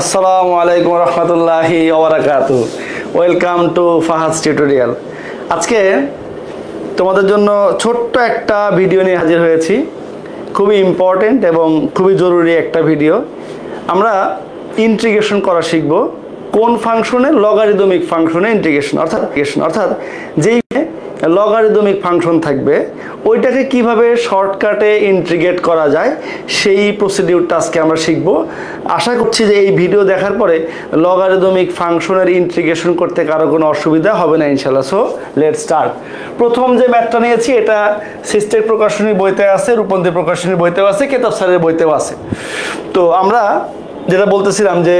আসসালামু আলাইকুম রহমতুল্লাহি ওয়া বারাকাতুহু। Welcome to Fahad tutorial. আজকে তোমাদের জন্য ছোট্ট একটা ভিডিও নিয়ে হাজির হয়েছি। খুবই ইম্পর্টেন্ট এবং খুবই জরুরি একটা ভিডিও। আমরা ইন্টিগ্রেশন করা শিখব কোন ফাংশনে, লগারিদমিক ফাংশনে ইন্টিগ্রেশন, অর্থাৎ যেই লগারিদমিক ফাংশন থাকবে ওইটাকে কিভাবে শর্টকাটে ইন্টিগ্রেট করা যায় সেই প্রসিডিউরটা আজকে আমরা শিখব। আশা করছি যে এই ভিডিও দেখার পরে লগারিদমিক ফাংশনের ইন্টিগ্রেশন করতে কারো কোনো অসুবিধা হবে না ইনশাআল্লাহ। So let's start. প্রথম যে ম্যাথটা নিয়েছি এটা সিস্টেক প্রকাশনী বইতে আছে, রূপন্তি প্রকাশনী বইতেও আছে, কেতাব স্যারের বইতেও আছে। তো আমরা যেটা বলতেছিলাম যে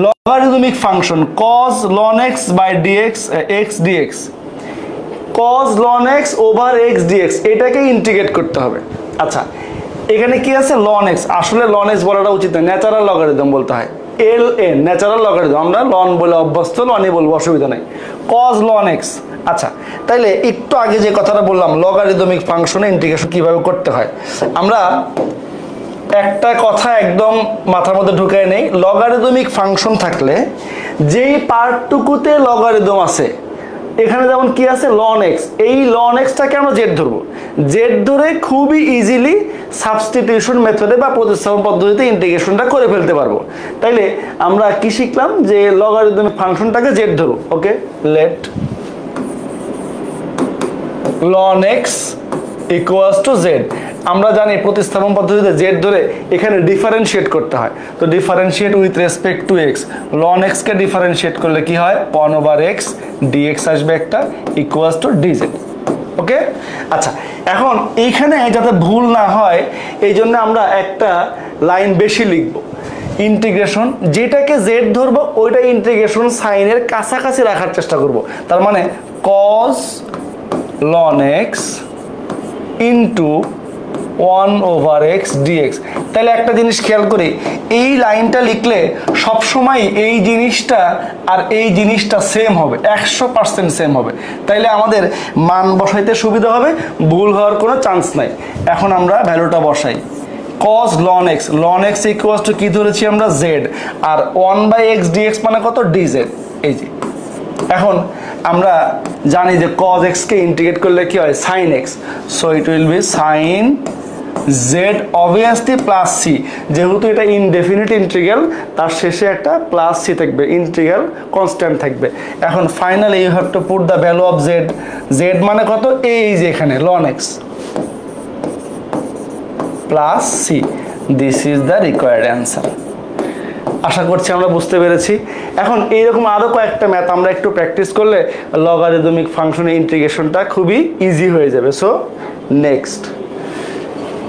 logarithmic function cos ln x by dx x dx, cos ln x over x dx এটাকে ইন্টিগ্রেট করতে হবে। আচ্ছা, এখানে কি আছে ln x, আসলে ln x বলাটা উচিত না, ন্যাচারাল লগারিদম বলতে হয়। ln ন্যাচারাল লগারিদম, আমরা ln বলে অভ্যস্ত, lnই বলবো, অসুবিধা নাই। cos ln x। আচ্ছা, তাইলে একটু আগে যে কথাটা বললাম লগারিদমিক ফাংশনে ইন্টিগ্রেশন কিভাবে করতে হয়, আমরা একটা কথা একদম মাথার মধ্যে ঢুকায় নেই। লগারিদমিক ফাংশন থাকলে যেই পার্টটুকুতে লগারিদম আছে, এখানে যেমন কি আছে ln x, এই ln x টাকে আমরা z ধরবো। z ধরে খুবই ইজিলি সাবস্টিটিউশন মেথডে বা প্রতিস্থাপন পদ্ধতিতে ইন্টিগ্রেশনটা করে ফেলতে পারবো। তাইলে আমরা কি শিখলাম যে লগারিদমিক ফাংশনটাকে z ধরো। Okay, let ln x equals to z। আমরা জানি প্রতিস্থাপন পদ্ধতিতে z ধরে এখানে ডিফারেন্সিয়েট করতে হয়। তো differentiate with respect to x, ln x K differentiate করলে কি হয় 1/x dx আসবে একটা, ইকুয়ালস টু dz। ওকে, আচ্ছা, এখন এইখানে যাতে ভুল না হয় এই জন্য আমরা একটা লাইন বেশি লিখব। ইন্টিগ্রেশন যেটাকে z ধরবো ওইটা ইন্টিগ্রেশন সাইনের কাছাকাছি রাখার চেষ্টা করব। তার মানে cos ln x into 1/x dx। তাহলে একটা জিনিস খেয়াল করি, এই লাইনটা লিখলে সবসময় এই জিনিসটা আর এই জিনিসটা সেম হবে, 100% সেম হবে। তাইলে আমাদের মান বসাইতে সুবিধা হবে, ভুল হওয়ার কোনো চান্স নাই। এখন আমরা ভ্যালুটা বসাই। cos ln x, ln x equals two কি ধরেছি আমরা z, আর 1/x dx মানে কত dz। এই যে এখন আমরা জানি যে cos x কে ইন্টিগ্রেট করলে কি হয় sin x, so it will be sin z obviously plus c। যেহেতু এটা ইনডেফিনিট ইন্টিগ্রাল, তার শেষে একটা প্লাস c থাকবে, ইন্টিগ্রাল কনস্ট্যান্ট থাকবে। এখন finally you have to put the value of z। z মানে কত, এই যে এখানে ln x plus c, this is the required answer. আশা করছি আমরা বুঝতে পেরেছি। এখন এইরকম আরো কয়েকটা ম্যাথ আমরা একটু প্র্যাকটিস করলে লগারিদমিক ফাংশনের ইন্টিগ্রেশনটা খুবই ইজি হয়ে যাবে। সো নেক্সট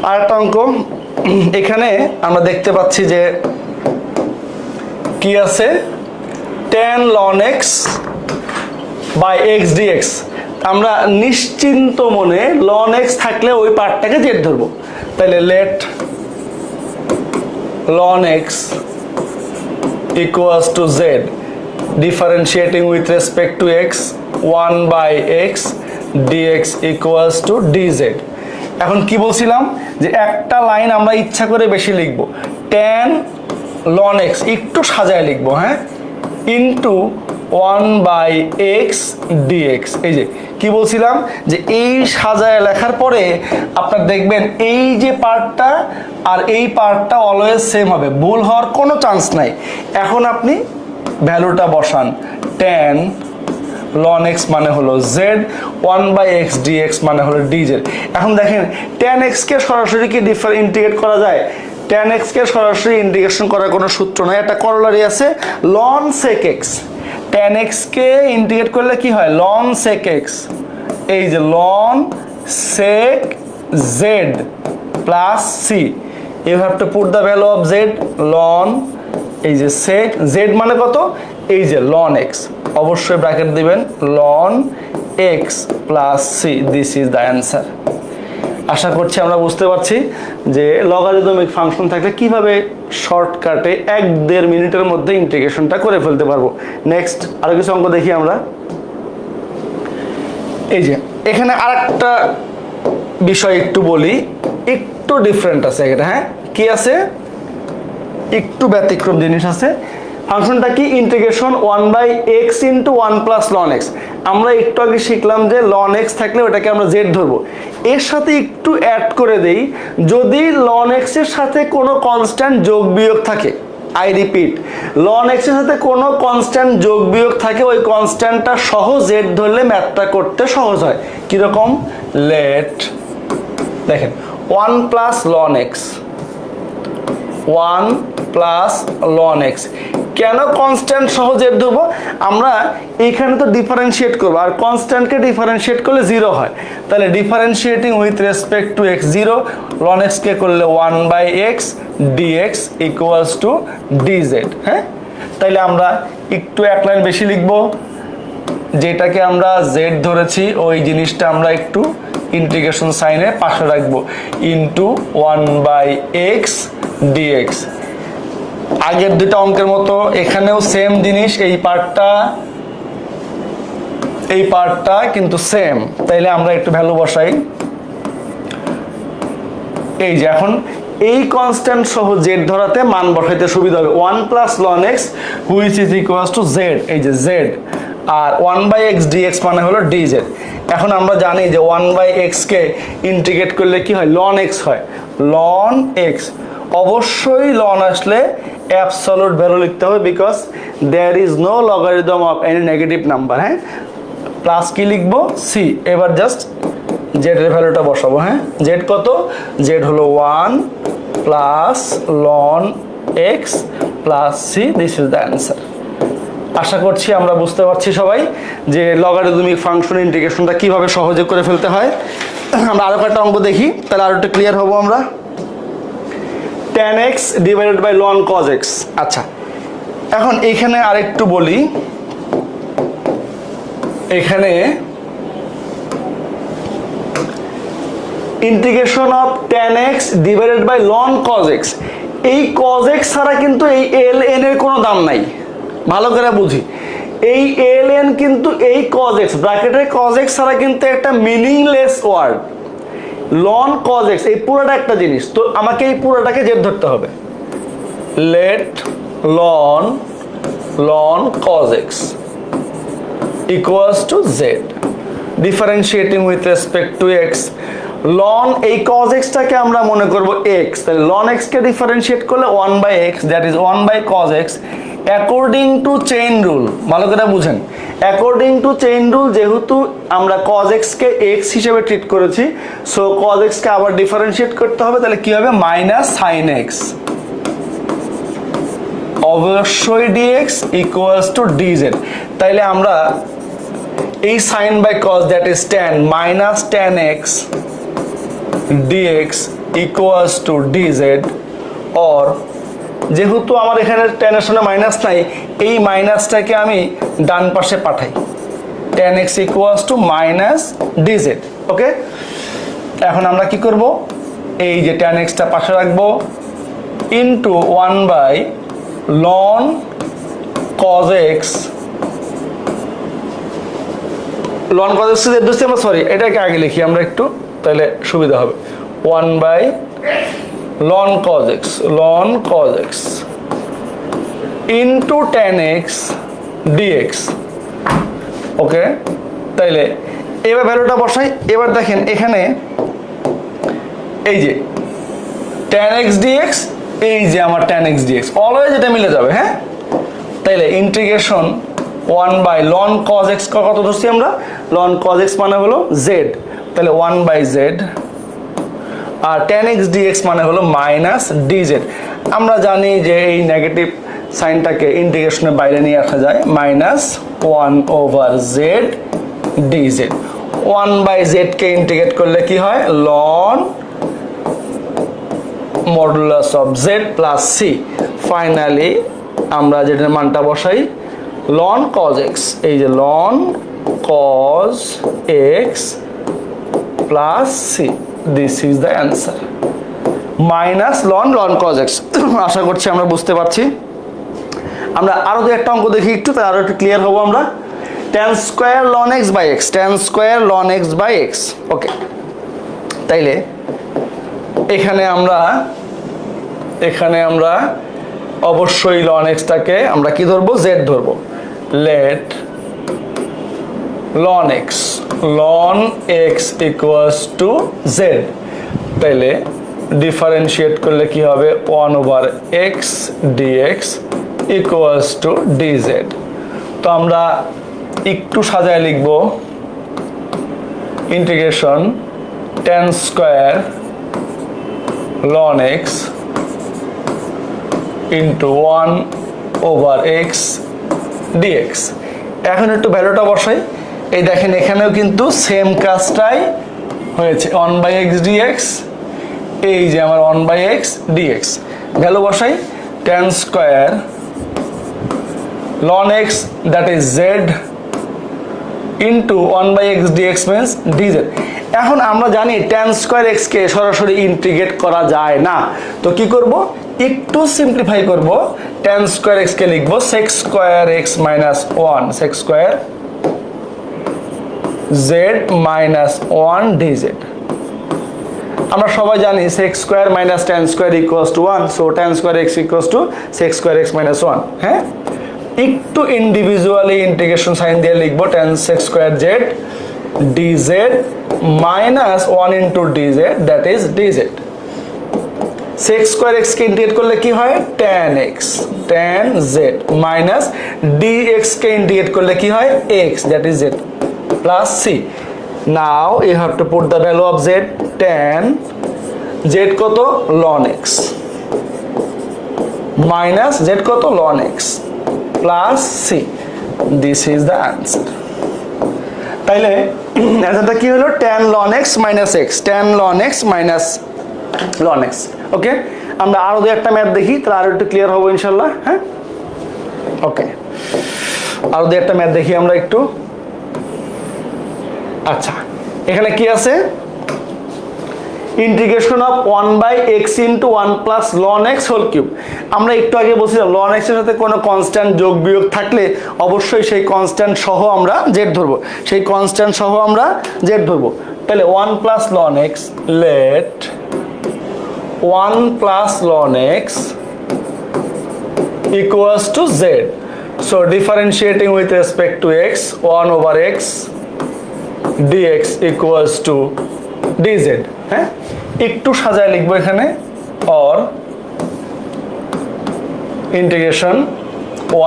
আরেকটা অঙ্ক। এখানে আমরা দেখতে পাচ্ছি যে কি আছে, tan ln x by x dx। আমরা নিশ্চিন্ত মনে ln x থাকলে ওই পার্টটাকে z ধরবো। তাহলে late ln x equals to z, differentiating with respect to x, 1/x dx equals to dz। এখন কি বলছিলাম যে একটা লাইন আমরা ইচ্ছা করে বেশি লিখবো, tan ln x একটু সাজায় লিখবো, হ্যাঁ, ইন্টু 1/x dx। এই যে কি বলছিলাম যে এই সাজায় লেখার পরে আপনার দেখবেন এই যে পার্টটা আর এই পার্টটা অলওয়েজ সেম হবে, ভুল হওয়ার কোনো চান্স নাই। এখন আপনি ভ্যালুটা বসান, tan ln x মানে হলো z, 1/x dx মানে হলো dz। এখন দেখেন tan x কে সরাসরি কি ইন্টিগ্রেট করা যায়? tan x কে সরাসরি ইন্টিগ্রেশন করার কোনো সূত্র নাই, একটা করলারি আছে ln sec x। tan x কে ইন্টিগ্রেট করলে কি হয় ln sec x, এই যে ln sec z plus c। You have to put the value of z, ln এই যে sec z মানে কত, এই যে ln x, অবশ্যই ব্র্যাকেট দিবেন ln x plus c, this is the answer. আশা করছি আমরা বুঝতে পারছি যে লগারিদমিক ফাংশন থাকলে কিভাবে শর্টকাটে 1-1.5 মিনিটের মধ্যে ইন্টিগ্রেশনটা করে ফেলতে পারবো। নেক্সট আরো কিছু অঙ্ক দেখি আমরা। এই যে এখানে আরেকটা বিষয় একটু বলি, একটু ডিফারেন্ট আছে এটা, হ্যাঁ, কি আছে একটু ব্যতিক্রম জিনিস আছে। ফাংশনটা কি? Integration 1/x into 1 plus ln x. আমরা একটু আগে শিখলাম যে লন এক্স থাকলে ওটাকে আমরা জেড ধরবো। এর সাথে একটু অ্যাড করে দেই, যদি লন এক্স এর সাথে কোনো কনস্ট্যান্ট যোগ বিয়োগ থাকে, আই রিপিট, লন এক্স এর সাথে কোনো কনস্ট্যান্ট যোগ বিয়োগ থাকে, ওই কনস্ট্যান্টটা সহ জেড ধরলে ম্যাথটা করতে সহজ হয়। কিরকম? লেট দেখেন 1 plus ln x, 1 plus ln x. কেন কনস্ট্যান্ট সহ জেড ধরবো? আমরা এইখানে তো ডিফারেন্সিয়েট করবো, আর কনস্ট্যান্টকে ডিফারেন্সিয়েট করলে 0 হয়। তাহলে differentiating with respect to x 0, ln এক্সকে করলে 1/x dx equals to dz। হ্যাঁ, তাইলে আমরা একটু এক লাইন বেশি লিখবো, যেটাকে আমরা জেড ধরেছি ওই জিনিসটা আমরা একটু ইন্টিগ্রেশন সাইনে পাশে রাখবো, ইন্টু 1/x dx। আগের দুটো অঙ্কের মতো এখানেও সেম জিনিস, এই পার্টটা কিন্তু সেম। তাইলে আমরা একটু ভ্যালু বসাই। এই যে এখন এই কনস্ট্যান্ট সহ জেড ধরাতে মান বসাইতে সুবিধা হবে। 1 plus ln x which is equals to Z, এই যে জেড, আর 1/x dx মানে হলো dz। এখন আমরা জানি যে 1/x কে ইন্টিগ্রেট করলে কি হয়? লন এক্স হয়, লন এক্স। অবশ্যই লন আসলে অ্যাবসলিউট ভ্যালু লিখতে হবে, because there is no logarithm of any negative number. হ্যাঁ, প্লাস কি লিখবো? সি। এবার জাস্ট জেড এর ভ্যালুটা বসাবো। হ্যাঁ, জেড কত? জেড হলো 1 plus ln X plus C, this is the answer. আশা করছি আমরা বুঝতে পারছি সবাই যে লগারিদমিক ফাংশন ইন্টিগ্রেশনটা কিভাবে সহজে করে ফেলতে হয়। আমরা আরো একটা অঙ্ক দেখি, তাহলে আরো একটু ক্লিয়ার হবো আমরা। tan x divided by ln cos x। আচ্ছা, এখন এখানে আরেকটু বলি, এখানে integration of tan x divided by ln cos x, এই cos x ছাড়া কিন্তু এই ln এর কোনো দাম নাই। ভালো করে বুঝি, এই ln কিন্তু এই cos x ব্র্যাকেটে cos x ছাড়া কিন্তু একটা meaningless word. ln cos x এই পুরোটা একটা জিনিস, তো আমাকে এই পুরোটাকে জেড ধরতে হবে। Let ln cos x equals to Z, differentiating with respect to x। ln এই cos x টাকে আমরা মনে করব x, তাহলে ln x কে ডিফারেন্সিয়েট করলে 1/x, that is 1/cos x according to chain rule. ভালো করে বুঝেন, অ্যাকর্ডিং টু চেইন রুল, যেহেতু আমরা cos x কে x হিসেবে ট্রিট করেছি, সো cos x কে আবার ডিফারেন্সিয়েট করতে হবে। তাহলে কি হবে? মাইনাস sin x, অবশ্যই dx ইকুয়ালস টু dz। তাইলে আমরা এই sin বাই cos, that is tan, minus tan x dx equals to dz, or যেহেতু আমার এখানে tan এর সঙ্গে মাইনাস নাই, এই মাইনাসটাকে আমি ডান পাশে পাঠাই, tan x equals two minus dz। ওকে, এখন আমরা কি করব? এই যে tan x টা পাশে রাখবো, into 1/ln cos x, ln cos x এর দোস্তে আমরা সরি এটাকে আগে লিখি আমরা একটু, তাহলে সুবিধা হবে। 1/ln cos x into tan x dx। ওকে, তাইলে এবার ভ্যালুটা বসাই। এবার দেখেন এখানে এই যে tan x dx, এই যে আমার tan x dx, অলওয়েজ এটা মিলে যাবে। হ্যাঁ, তাইলে ইন্টিগ্রেশন 1/ln cos x কত ধরছি আমরা? ln cos x মানে হলো z, তাহলে 1/z, আর tan x dx মানে হলো মাইনাস dz। আমরা জানি যে এই নেগেটিভ সাইনটাকে ইন্টিগ্রেশনের বাইরে নিয়ে আসা যায়, মাইনাস 1/z dz। 1/z কে ইন্টিগ্রেট করলে কি হয়? ln modulus of z plus c। Finally আমরা যেটার মানটা বসাই, ln cos x, এই যে ln cos x plus c, this is the answer, minus ln cos x। আশা করছি আমরা বুঝতে পারছি। আমরা আরো দু একটা অঙ্ক দেখি একটু, তাহলে আরো একটু ক্লিয়ার হবো আমরা। tan square ln x by x, tan square ln x by x। Okay, তাইলে এখানে আমরা অবশ্যই ln x টাকে আমরা কি ধরবো, z ধরবো। Let ln x equals to z, তাহলে ডিফারেন্সিয়েট করলে কি হবে 1/x dx equals to dz। তো আমরা একটু সাজায় লিখব integration tan square ln x into 1/x dx। এখন একটু ভ্যালুটা বসাই, এই দেখেন এখানেও কিন্তু সেম কাজটাই হয়েছে, 1/x dx, এই যে আমার 1/x dx, ভ্যালু বসাই tan square ln x that is z into 1/x dx means dz। এখন আমরা জানি tan স্কয়ার x কে সরাসরি ইন্টিগ্রেট করা যায় না, তো কি করব, একটু সিম্পলিফাই করব, tan স্কয়ার x কে লিখব sec square x minus 1 sec square z minus 1 dz। আমরা সবাই জানি sec square minus tan square equals to 1, so tan square x equals to sec square x minus 1। হ্যাঁ, একটু ইন্ডিভিজুয়ালি ইন্টিগ্রেশন সাইন দিয়ে লিখব tan sec square z dz minus 1 into dz, that is dz। sec square x K integrate করলে কি হয় tan x tan z minus dx কে integrate করলে কি হয় x, that is z plus c। now you have to put the value of z, tan z কত ln x minus z কত ln x plus c, this is the answer। তাইলে অ্যান্সারটা কি হলো tan ln x minus x, tan ln x minus ln x। ওকে, আমরা আরো দুই একটা ম্যাথ দেখি, তাহলে আরো একটু ক্লিয়ার হবো ইনশাআল্লাহ। হ্যাঁ, ওকে, আরো দুই একটা ম্যাথ দেখি আমরা একটু। আচ্ছা, এখানে কি আছে, integration of 1/x into 1 plus ln x whole cube. আমরা একটু আগে বলছিলাম ln x এর সাথে কোনো কনস্ট্যান্ট যোগ বিয়োগ থাকলে অবশ্যই সেই কনস্ট্যান্ট সহ আমরা z ধরবো, সেই কনস্ট্যান্ট সহ আমরা z ধরবো। তাহলে 1 plus ln x, let 1 plus ln x equals to z, so differentiating with respect to x, 1/x dx equals to dz। হ্যাঁ, একটু সাজায় লিখবো এখানে, or integration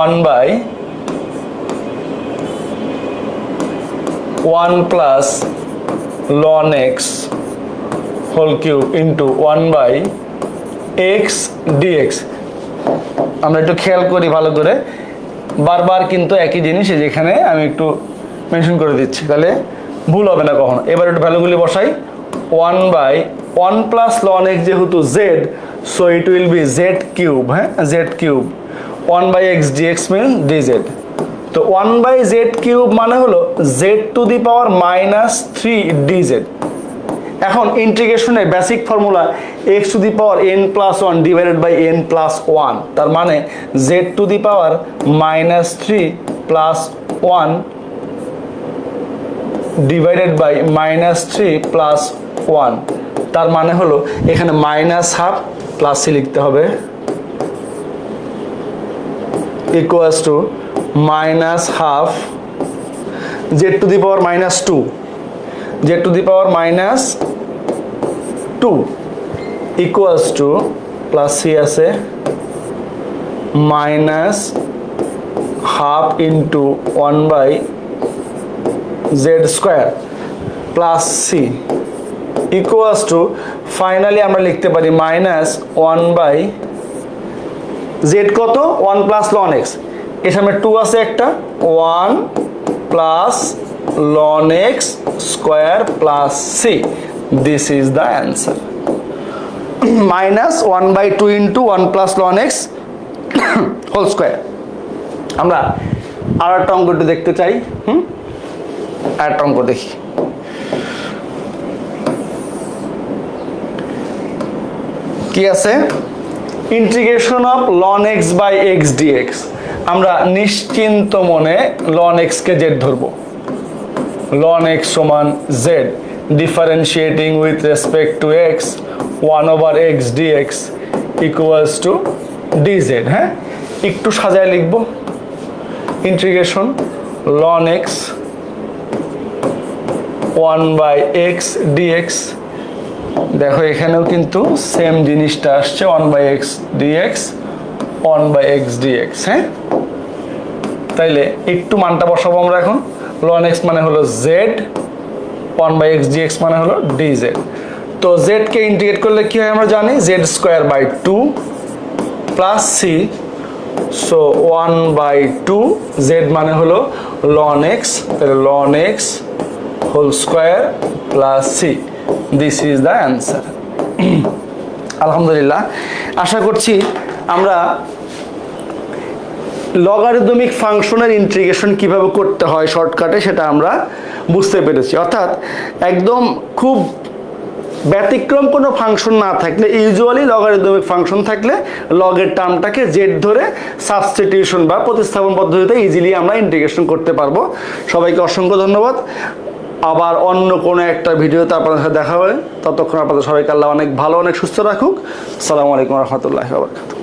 1/1 plus ln x whole cube into 1/x dx। আমরা একটু খেয়াল করি ভালো করে, বারবার কিন্তু একই জিনিস, যেখানে আমি একটু মেনশন করে দিচ্ছি, তাহলে ভুল হবে না কখনো। এবার একটু ভ্যালুগুলি বসাই, 1/1 plus ln x যেহেতু z, so it will be z cube। হ্যাঁ, z cube 1/x dx means dz। তো 1/z cube মানে হলো z to the power -3 dz। এখন ইন্টিগ্রেশনের basic formula x to the power n plus 1 divided by n plus 1, তার মানে z to the power -3 plus 1 divided by -3 plus 1, তার মানে হলো এখানে -1/2 প্লাস c লিখতে হবে, equals to -1/2 z to the power -2 z to the power -2 equals to plus c আছে -1/2 into 1/z square plus c equals to finally আমরা লিখতে পারি -1/z কত 1 plus ln x, এর সামনে 2 আছে একটা, 1 plus ln x square plus c, this is the answer। -1/2 into 1 plus ln x whole square। আমরা আর একটা অঙ্ক দেখতে চাই, আর একটা অঙ্ক দেখি। কি আছে, integration of ln x by x dx। আমরা নিশ্চিন্ত মনে ln x কে z ধরবো, ln x সমান z, differentiating with respect to x 1/x dx equals to DZ. হ্যাঁ, একটু সাজায় লিখবো, integration ln x 1/x dx। দেখো এখানেও কিন্তু সেম জিনিসটা আসছে, 1/x dx 1/x dx। হ্যাঁ, তাইলে একটু মানটা বসাবো আমরা এখন। ln x মানে হলো z, 1/x dx মানে হলো dz। তো z কে ইন্টিগ্রেট করলে কি হয় আমরা জানি, z²/2 plus c, so 1/2 z মানে হলো ln x, তাহলে ln x whole square plus c। This is the answer. আলহামদুলিল্লাহ, আশা করছি আমরা লগারিদমিক ফাংশনের ইন্টিগ্রেশন কিভাবে করতে হয় শর্টকাটে সেটা আমরা বুঝতে পেরেছি। অর্থাৎ একদম খুব ব্যতিক্রম কোনো ফাংশন না থাকলে, ইউজুয়ালি লগারিদমিক ফাংশন থাকলে লগের টার্মটাকে জেড ধরে সাবস্টিটিউশন বা প্রতিস্থাপন পদ্ধতিতে ইজিলি আমরা ইন্টিগ্রেশন করতে পারবো। সবাইকে অসংখ্য ধন্যবাদ। আবার অন্য কোনো একটা ভিডিওতে আপনাদের সাথে দেখা হবে। ততক্ষণ আপনাদের সবাইকে আল্লাহ অনেক ভালো, অনেক সুস্থ রাখুক। আসসালামু আলাইকুম রহমতুল্লাহি ওয়া বারাকাতুহু।